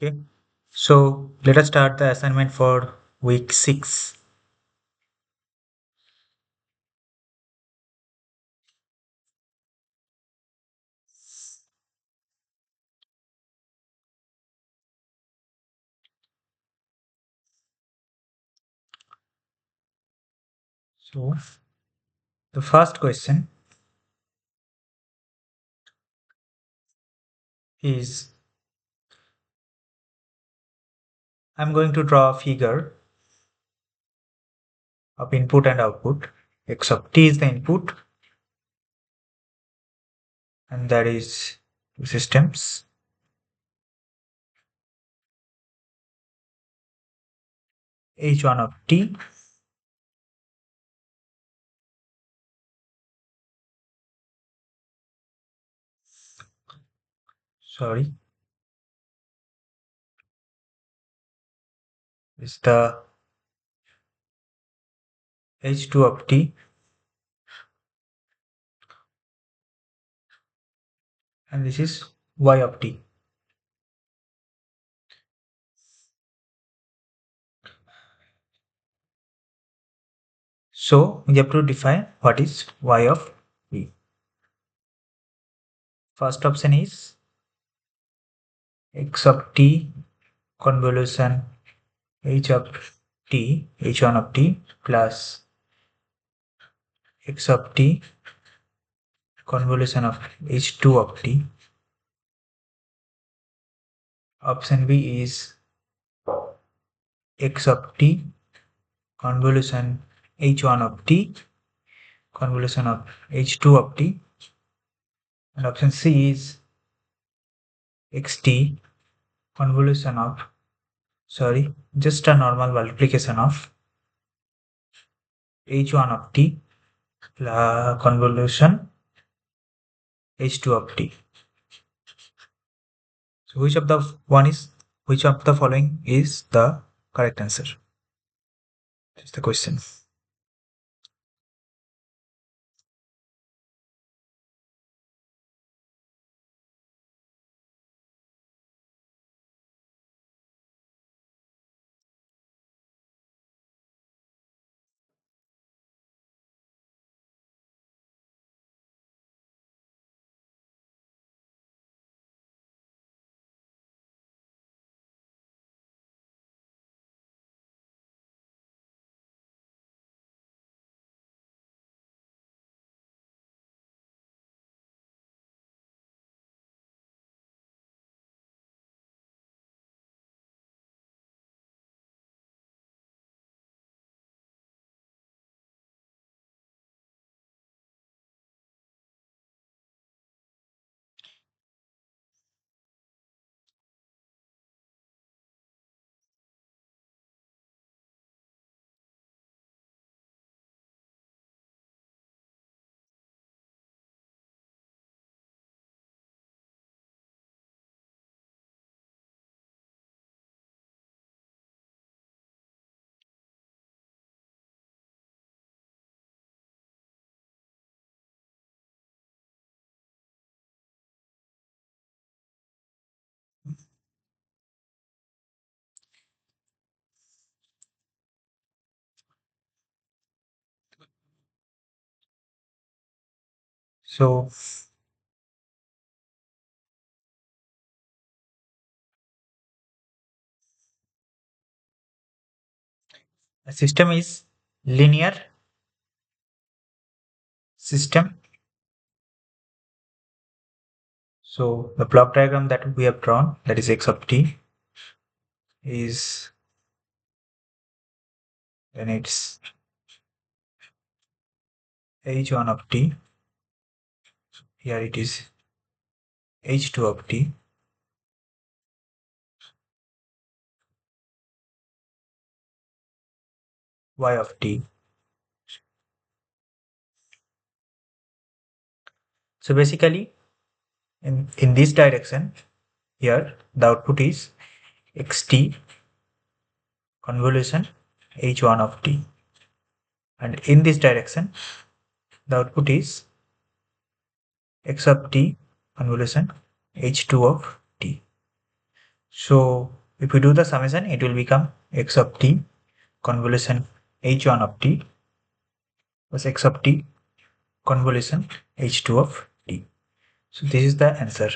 Okay, so let us start the assignment for week 6. So the first question is, I'm going to draw a figure of input and output. X of t is the input, and that is two systems. H1 of t, sorry, is the H2 of t, and this is Y of t. So we have to define what is Y of t. First option is X of t convolution H of t, H1 of t plus X of t convolution of H2 of t. Option B is X of t convolution H1 of t convolution of H2 of t, and option C is xt convolution of, sorry, just a normal multiplication of H1 of t convolution H2 of t. So which of the following is the correct answer? That's the question. So a system is linear system. So the block diagram that we have drawn, that is X of t, is, then it's H1 of t, here it is H2 of t, Y of t. So basically In this direction, here the output is xt convolution h1 of t, and in this direction the output is x of t convolution h2 of t. So if we do the summation, it will become x of t convolution h1 of t plus x of t convolution h2 of t. So this is the answer.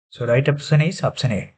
So right option is option A.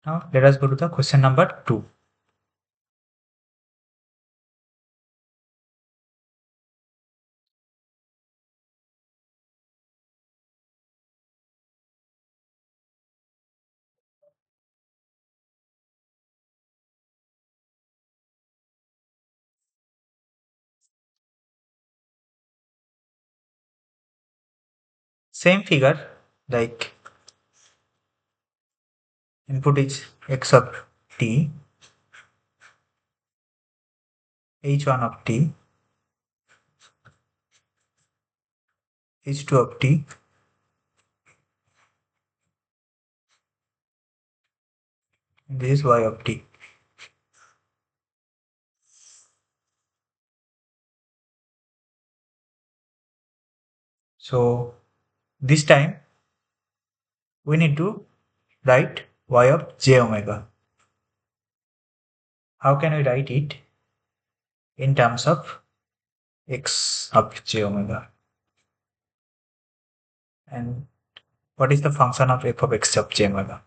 Now let us go to the question number 2. Same figure, like input is x of t, h1 of t, h2 of t, and this is y of t. So this time we need to write y of j omega. How can we write it in terms of x of j omega? And what is the function of f of x of j omega?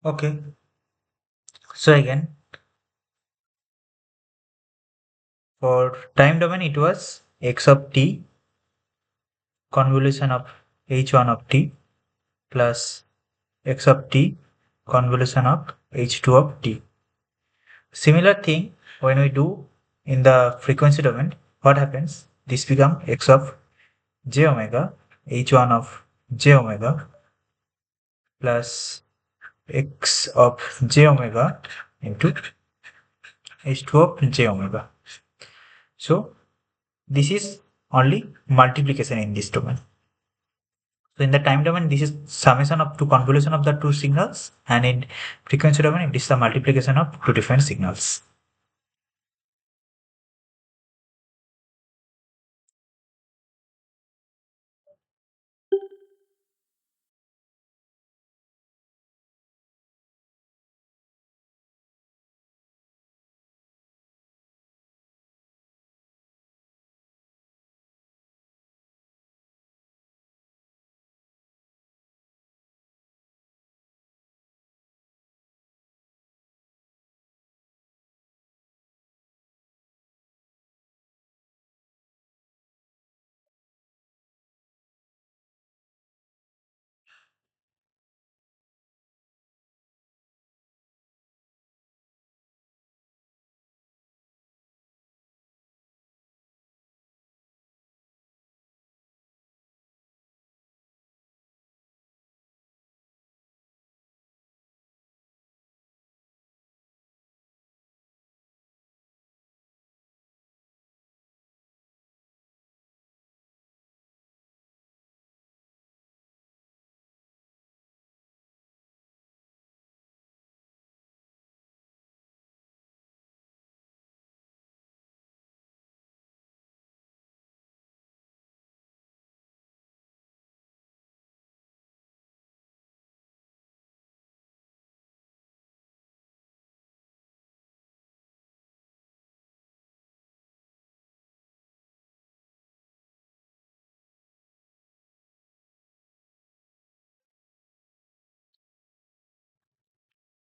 Okay, so again, for time domain it was x of t convolution of h1 of t plus x of t convolution of h2 of t. Similar thing when we do in the frequency domain, what happens? This become x of j omega h1 of j omega plus x of j omega into h2 of j omega. So this is only multiplication in this domain. So in the time domain, this is summation of two convolution of the two signals, and in frequency domain, it is the multiplication of two different signals.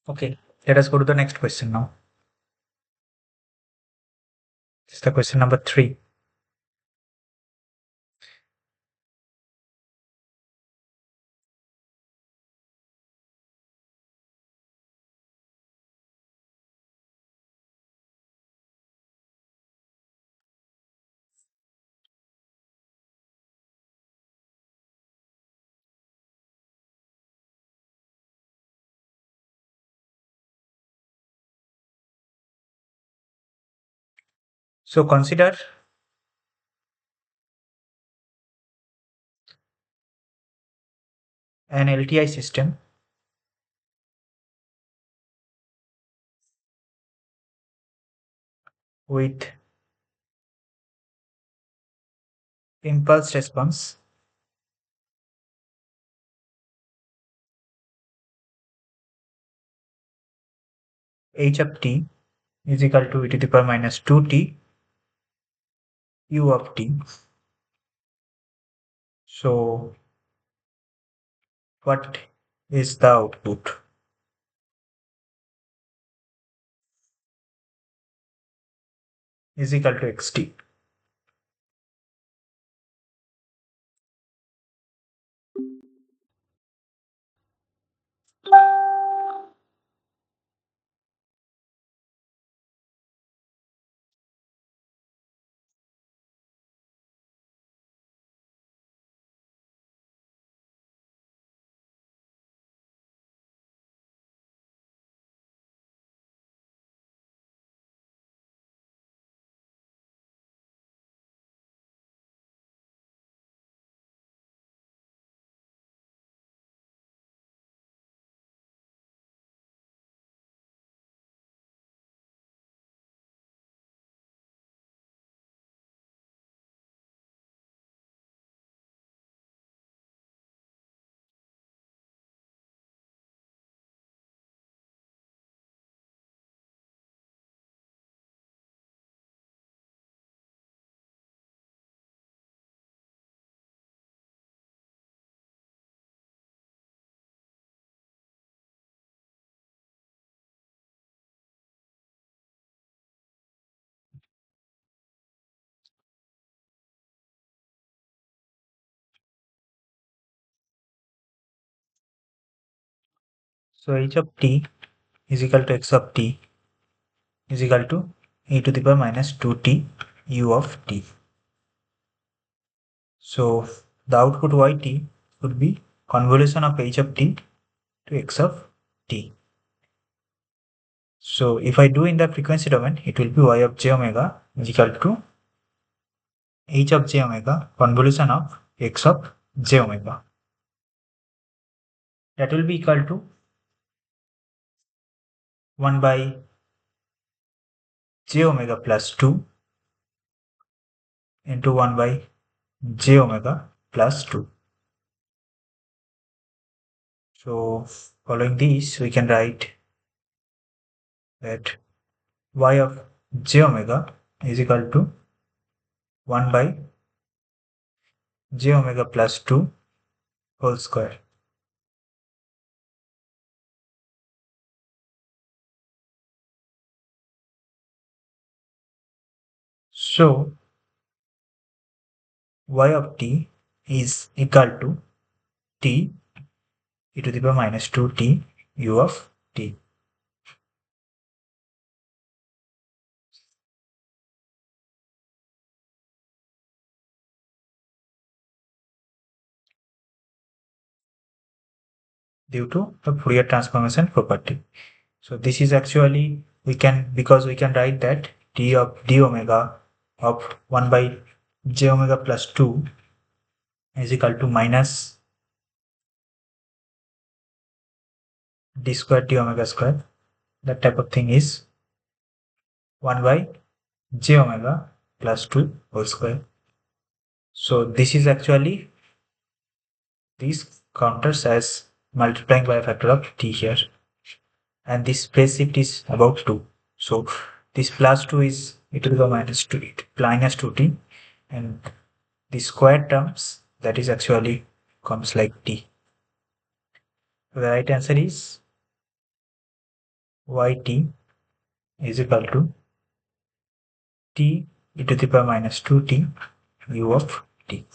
Okay, let us go to the next question now. This is the question number 3. So consider an LTI system with impulse response h of t is equal to e to the power minus 2t u of t. So what is the output? Is equal to xt. So h of t is equal to x of t is equal to e to the power minus 2t u of t. So the output yt would be convolution of h of t to x of t. So if I do in the frequency domain, it will be y of j omega is equal to h of j omega convolution of x of j omega. that will be equal to 1 by j omega plus 2 into 1 by j omega plus 2. So following these, we can write that y of j omega is equal to 1 by j omega plus 2 whole square. So y of t is equal to t e to the power minus 2t u of t. Due to the Fourier transformation property. So this is actually because we can write that t of d omega of 1 by j omega plus 2 is equal to minus d square d omega square. That type of thing is 1 by j omega plus 2 whole square. So this is actually these counters as multiplying by a factor of t here, and this phase shift is about 2. So this plus 2 is e to the power minus 2t, and the square terms that is actually comes like t. So the right answer is yt is equal to t e to the power minus 2t u of t.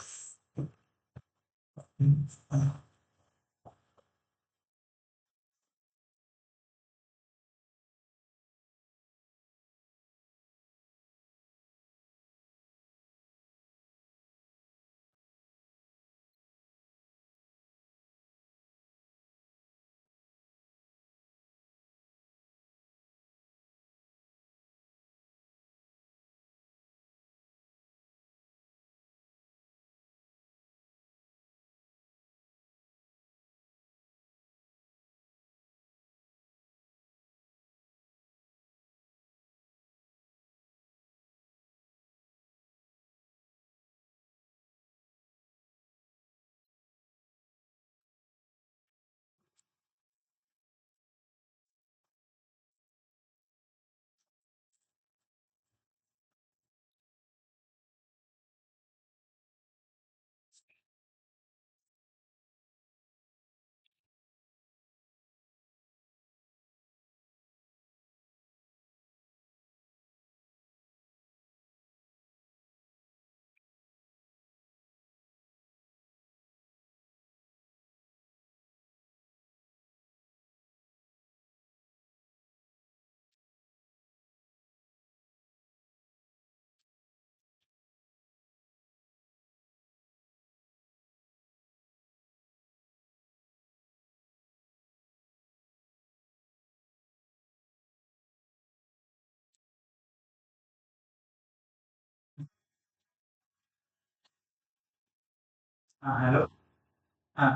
Hello,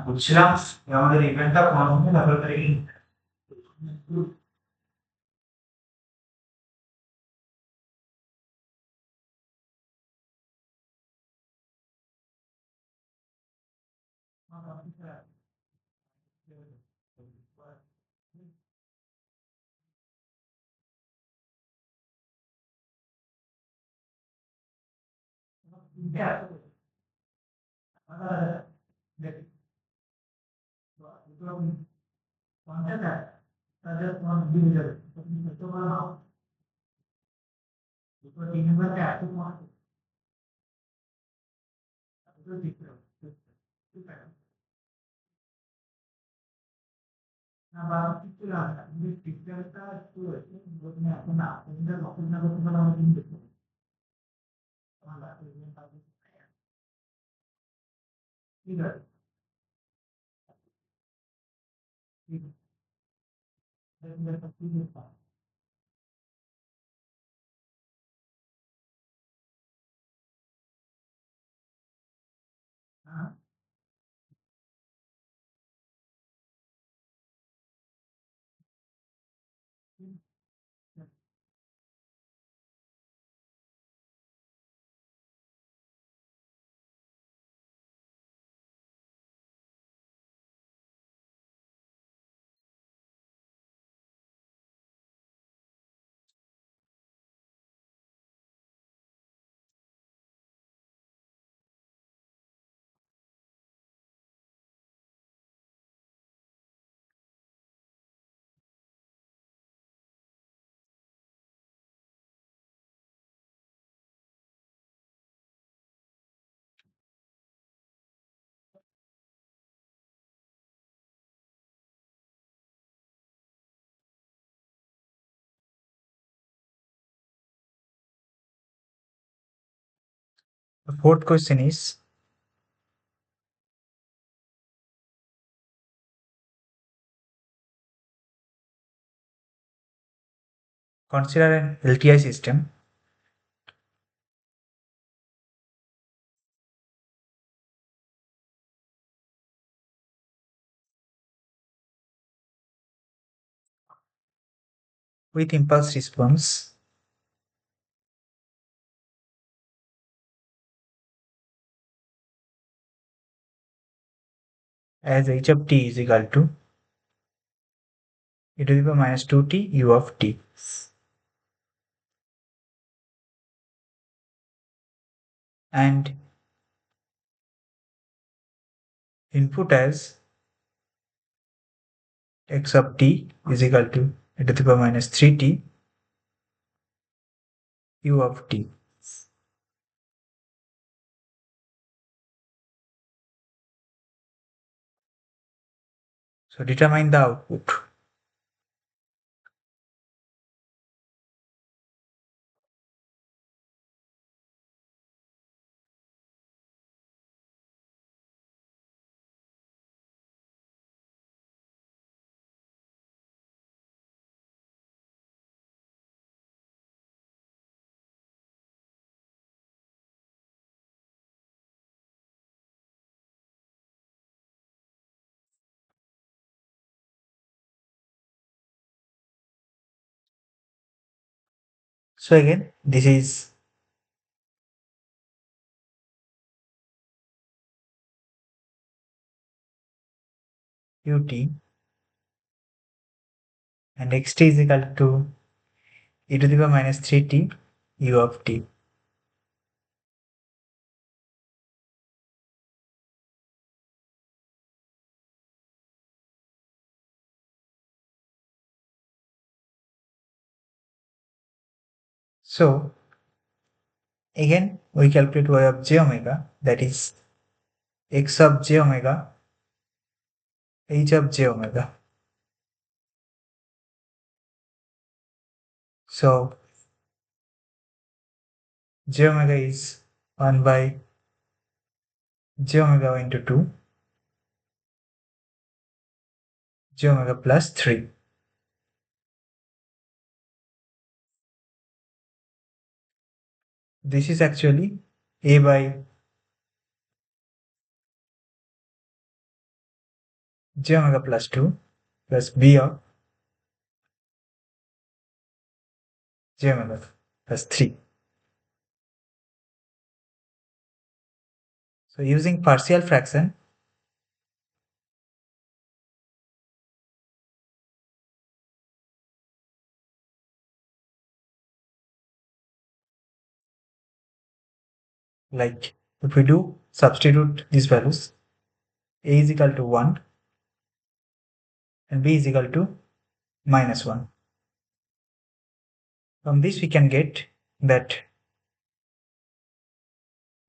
বলছিলাম যে আমাদের ইভেন্টটা কখন হবে, তারপরে তাদের তোমার দিয়ে যাবে তুমি করতে পারো না, দুটো তিন নম্বরটা এত তোমার দুটো দিতে হবে, ঠিক আছে না? বা কিছু না, তুমি টিচারটা একটু তুমি এখন না তুমি নতুন না করতে পারো, আমাকে কিন্তু দেখতে হবে। তোমার লাগবে, ঠিক আছে, ঠিক আছে, ঠিক আছে। হ্যাঁ The fourth question is, consider an LTI system with impulse response as h of t is equal to e to the power minus 2t u of t, and input as x of t is equal to e to the power minus 3t u of t. So determine the output. So again, this is ut and xt is equal to e to the power minus 3t u of t. So again, we calculate y of j omega, that is x of j omega, h of j omega. So j omega is 1 by j omega into 2, j omega plus 3. This is actually a by j omega plus 2 plus b of j omega plus 3. So using partial fraction, like if we do substitute these values, a is equal to 1 and b is equal to minus 1. From this we can get that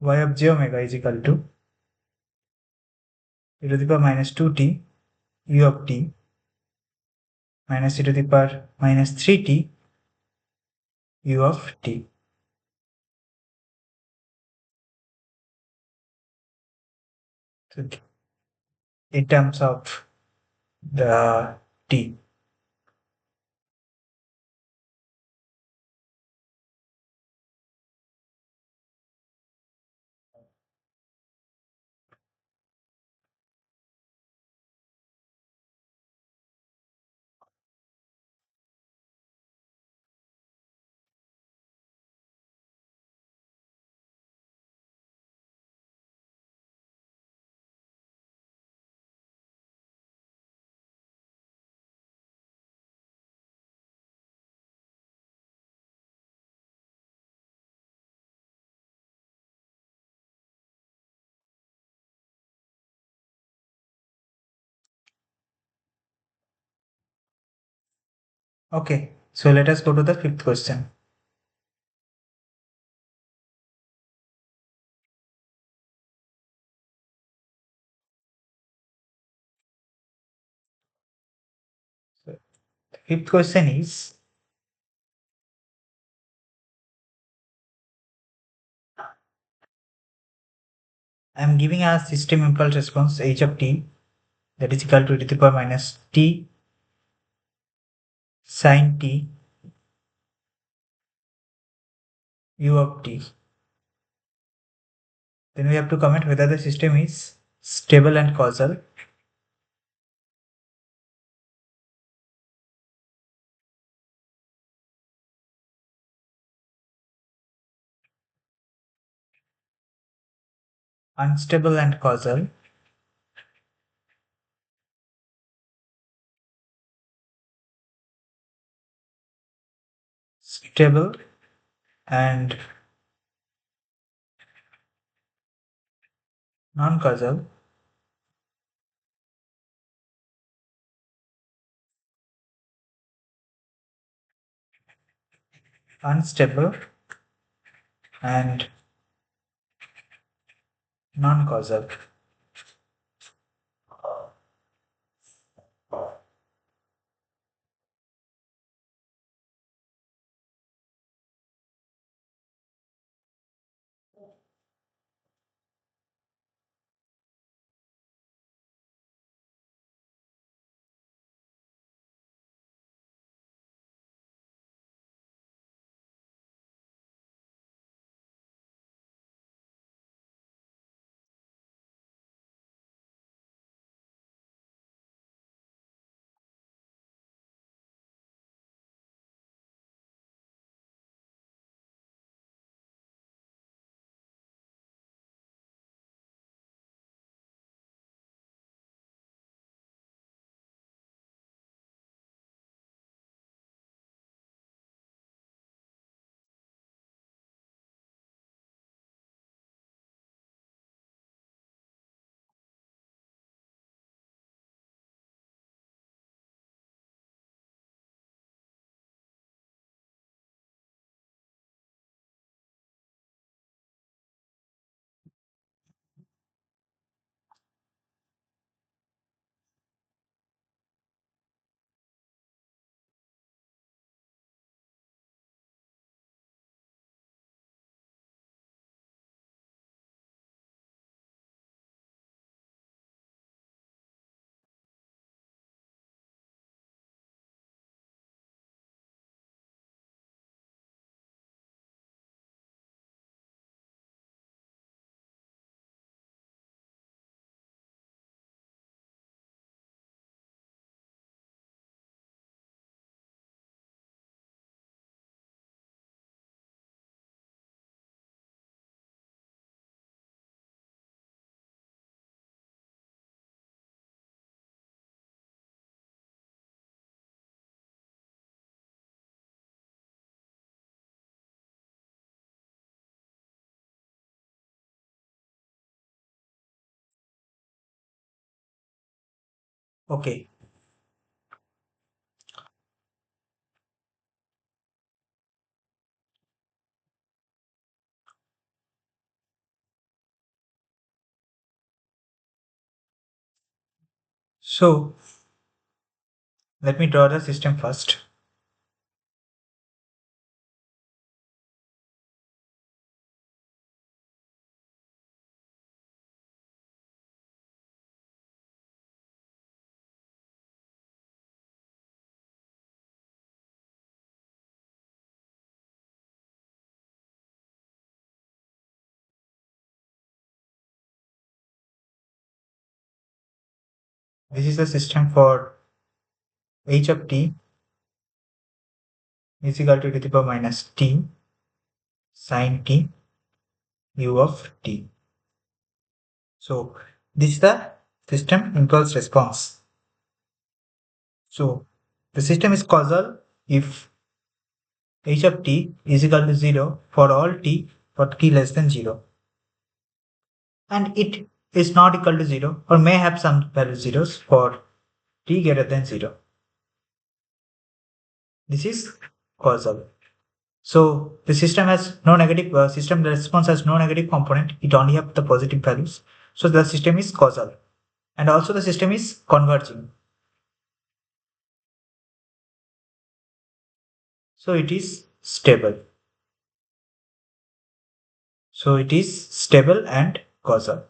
y of j omega is equal to e to the power minus 2t u of t minus e to the power minus 3t u of t. So in terms of the t. Okay, so let us go to the fifth question. So, the fifth question is, I am giving a system impulse response h of t that is equal to e to the power minus t sine t u of t. Then we have to comment whether the system is stable and causal. Unstable and causal. Stable and non-causal. Unstable and non-causal. Okay, so let me draw the system first. This is the system for h of t is equal to e to the power minus t sine t u of t. So this is the system impulse response. So the system is causal if h of t is equal to 0 for all t for t less than 0. And it is not equal to 0 or may have some value zeros for t greater than 0. This is causal. So the system has no negative, system response has no negative component. It only have the positive values. So the system is causal. And also the system is converging. So it is stable. So it is stable and causal.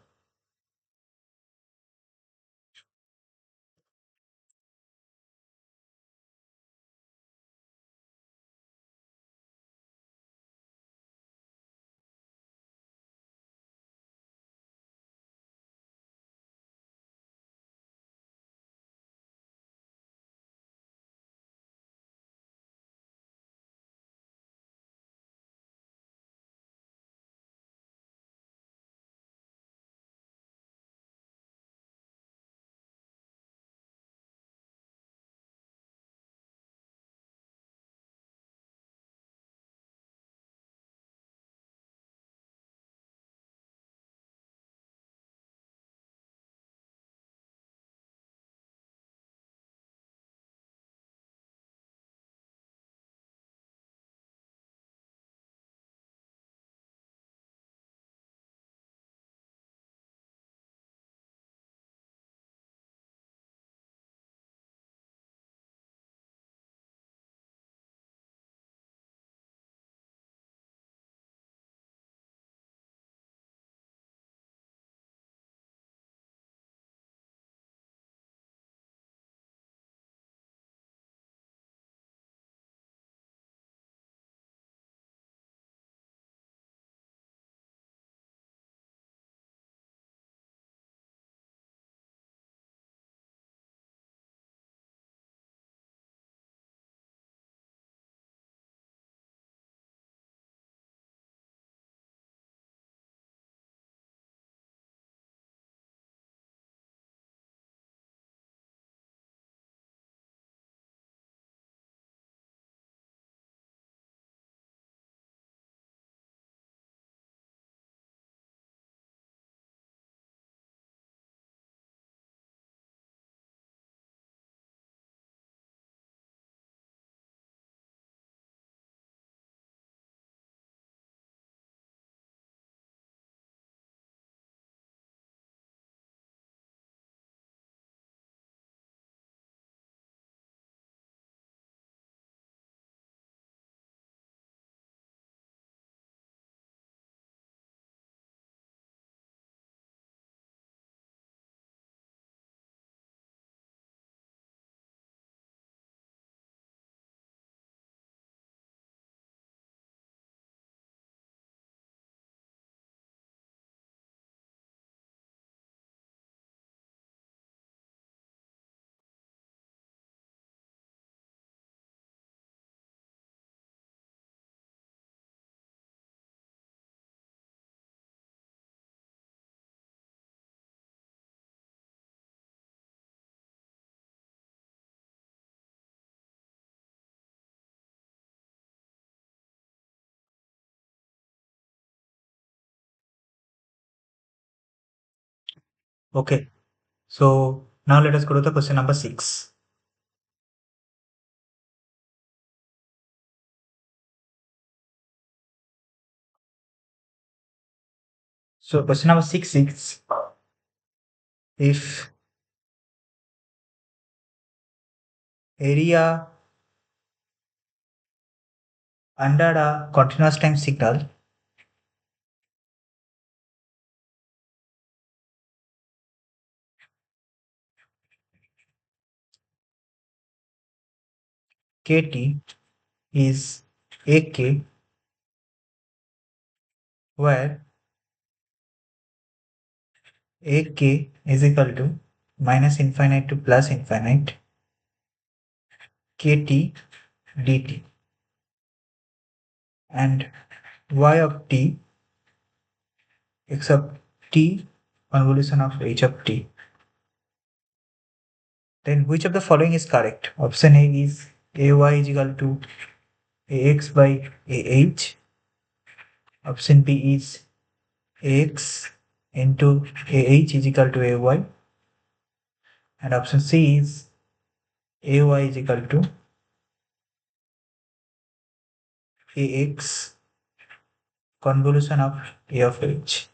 Okay. So now let us go to the question number 6. So question number 6 is, if area under a continuous time signal kt is ak, where ak is equal to minus infinite to plus infinite kt dt, and y of t except t convolution of h of t, then which of the following is correct? Option A is ay is equal to ax by ah. Option B is ax into ah is equal to ay, and option C is ay is equal to Ax convolution of A of h.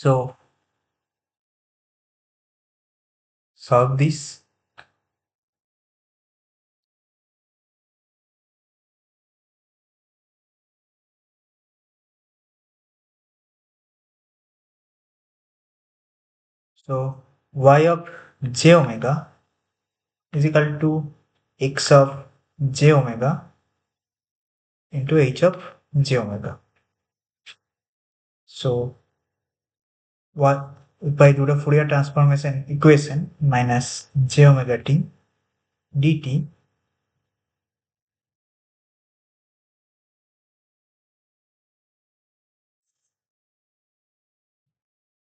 So solve this. So y of j omega is equal to x of j omega into h of j omega. So what if I do the Fourier transformation equation minus j omega t dt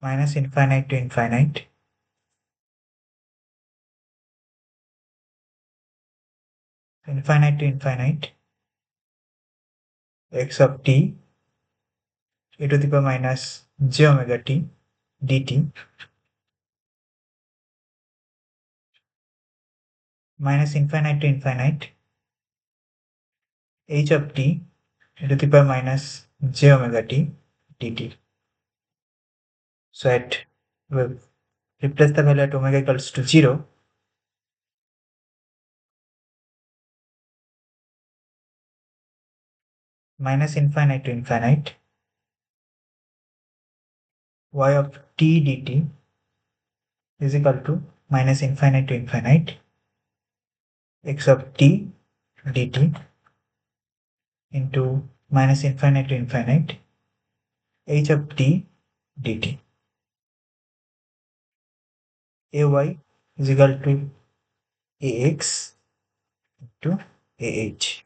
minus infinite to infinite to infinite x of t e to the power minus j omega t dt minus infinite to infinite h of t e to the power minus j omega t dt. So at we'll replace the value at omega equals to 0. Minus infinite to infinite y of t dt is equal to minus infinite to infinite x of t dt into minus infinite to infinite h of t dt. Ay is equal to ax to ah,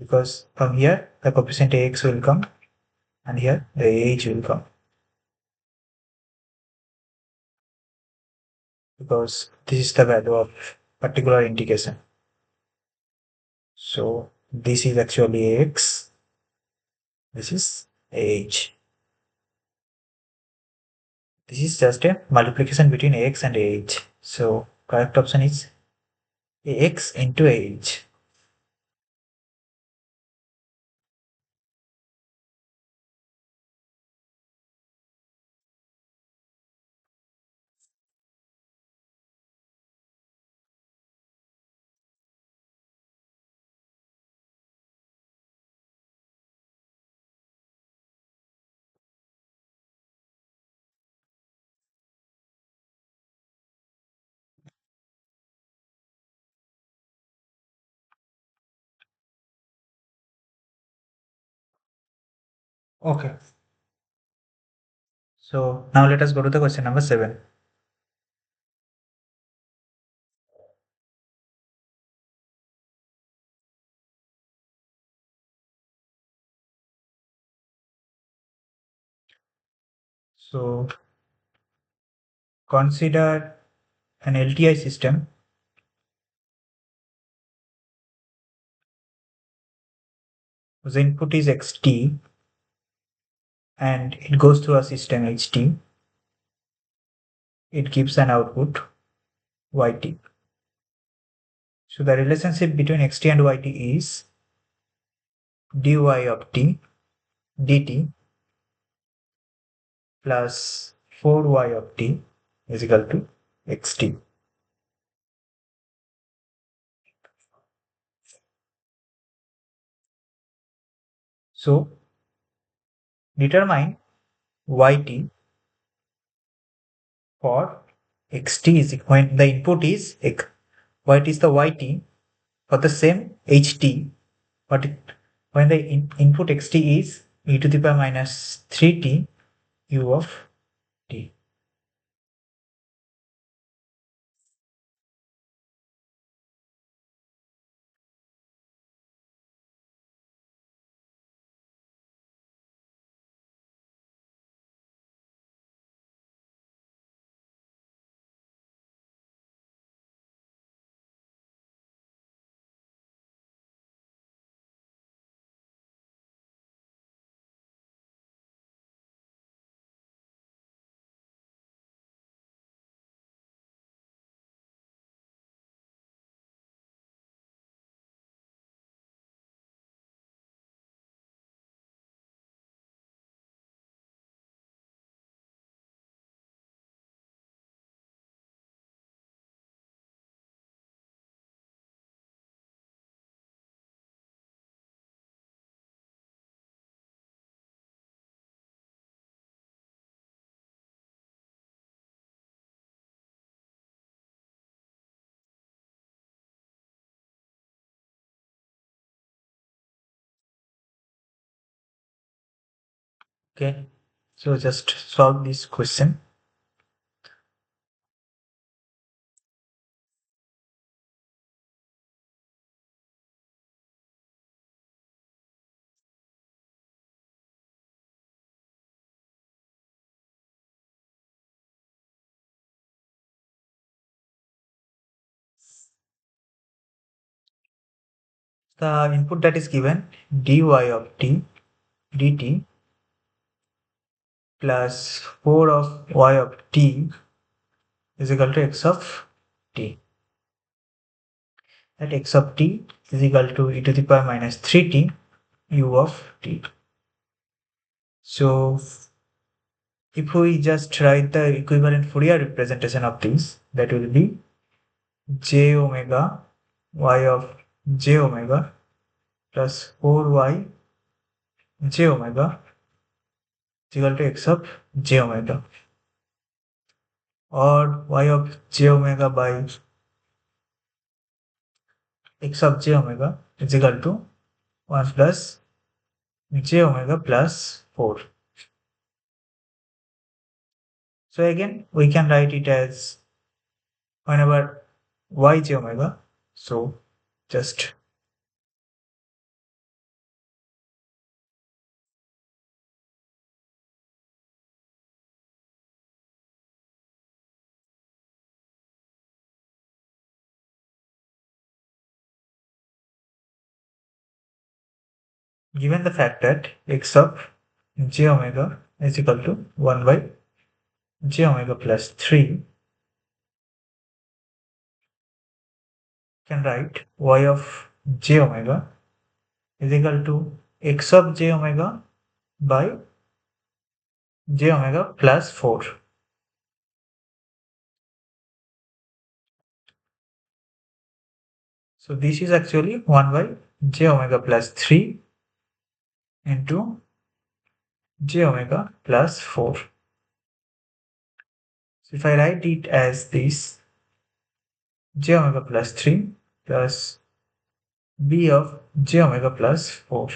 because from here the coefficient ax will come and here the ah will come, because this is the value of particular integration. So this is actually ax, this is ah. This is just a multiplication between ax and ah. So correct option is ax into ah. Okay. So now let us go to the question number 7. So consider an LTI system whose input is xt and it goes through a system ht. It gives an output yt. So the relationship between xt and yt is dy of t dt plus 4y of t is equal to xt. So determine yt for xt is when the input is what is the yt for the same ht, but when the input xt is e to the power minus 3t u of t. Okay, so just solve this question. The input that is given dy of t dt plus 4 of y of t is equal to x of t. That x of t is equal to e to the power minus 3t u of t. So if we just write the equivalent Fourier representation of this, that will be j omega y of j omega plus 4y j omega is equal to x of j omega, or y of j omega by x of j omega is equal to 1 plus j omega plus 4. So again we can write it as whenever y j omega. So just given the fact that x of j omega is equal to 1 by j omega plus 3, can write y of j omega is equal to x of j omega by j omega plus 4. So this is actually 1 by j omega plus 3 into j omega plus 4. So if I write it as this, j omega plus 3 plus b of j omega plus 4.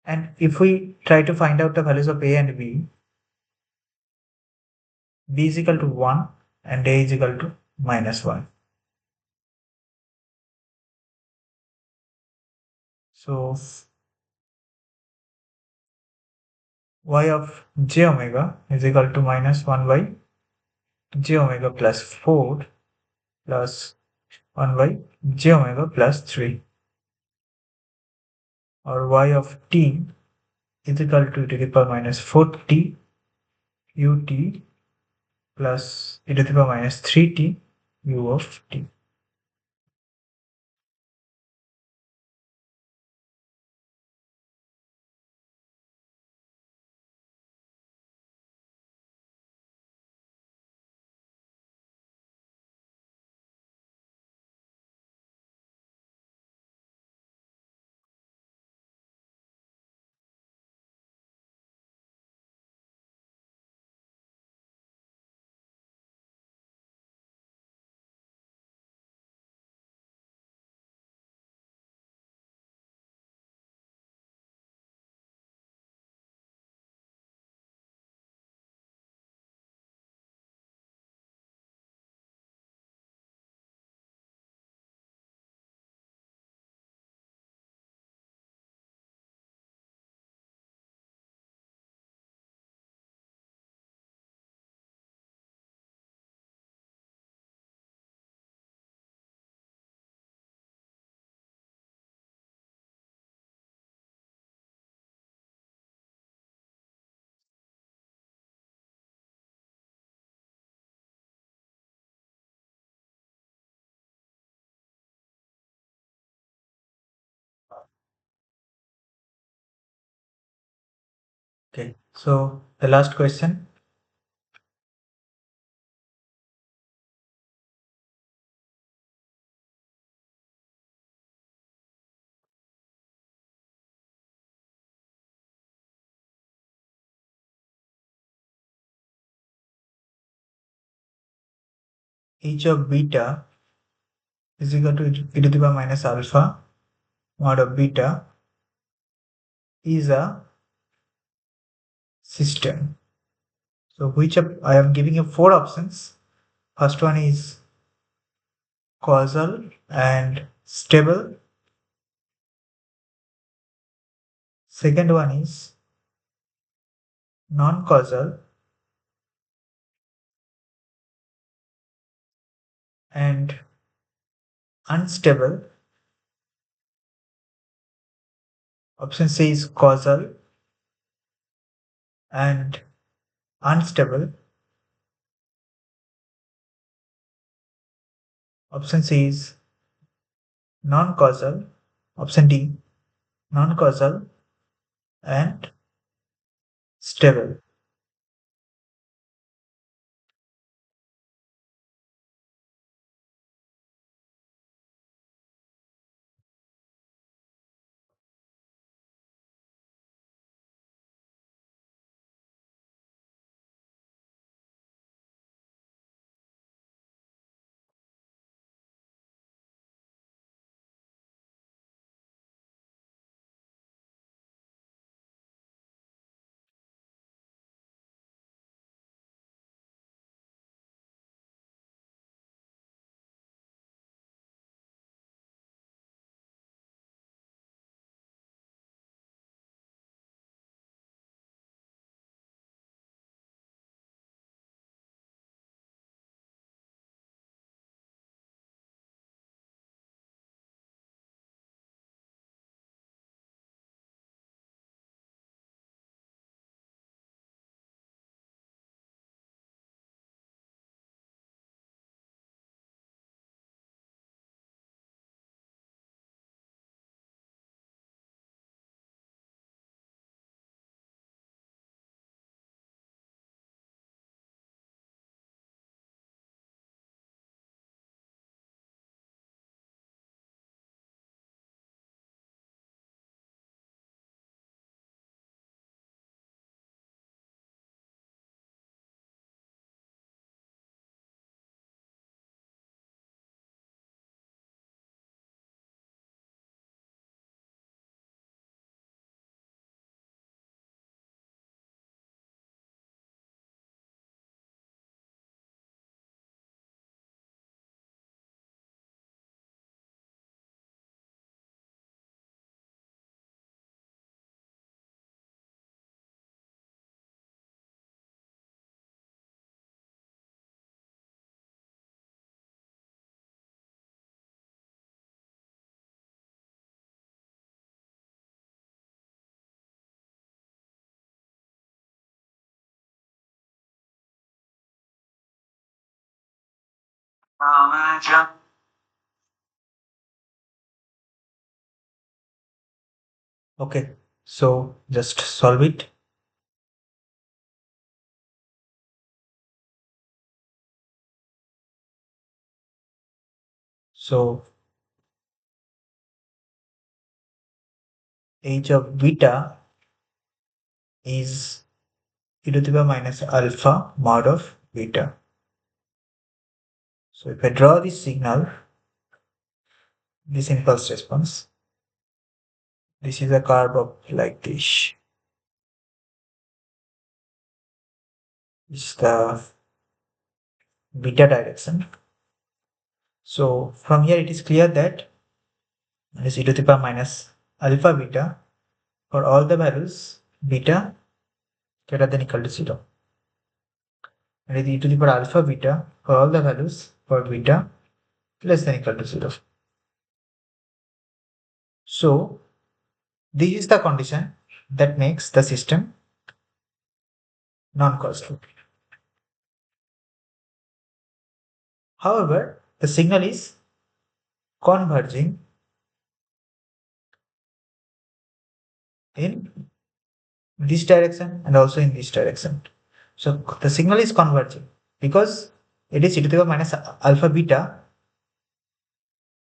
And if we try to find out the values of a and b is equal to 1 and a is equal to minus 1. So y of j omega is equal to minus 1 by j omega plus 4 plus 1 by j omega plus 3, or y of t is equal to e to the power minus 4t ut plus e to the power minus 3t u of t. Okay, so the last question. H of beta is equal to e to the power minus alpha mod of beta is a system. So which of, I am giving you four options. First one is causal and stable. Second one is non-causal and unstable. Option C is causal and unstable. Option C is non-causal. Option D, non-causal and stable. Okay, so just solve it. So h of beta is e to the power minus alpha mod of beta. So if I draw this signal, this impulse response, this is a curve of like this. This is the beta direction. So from here it is clear that this e to the power minus alpha beta for all the values beta greater than equal to 0. And it is e to the power alpha beta for all the values for beta less than equal to 0. So this is the condition that makes the system non-causal. However, the signal is converging in this direction and also in this direction. So the signal is converging because it is e to the power minus alpha beta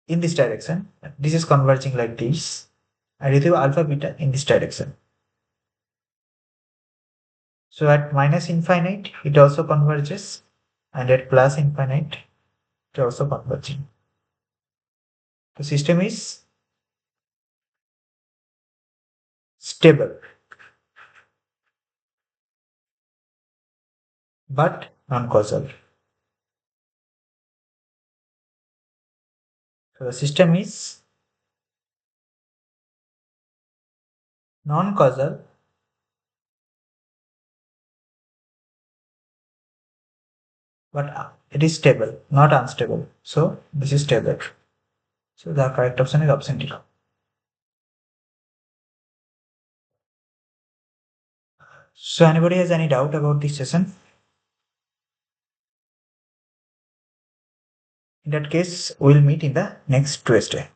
in this direction. This is converging like this, and e to the power alpha beta in this direction. So at minus infinite, it also converges, and at plus infinite, it also converging. The system is stable, but non-causal. So the system is non-causal, but it is stable, not unstable. So this is stable. So the correct option is option D. So anybody has any doubt about this session? In that case, we'll meet in the next Tuesday.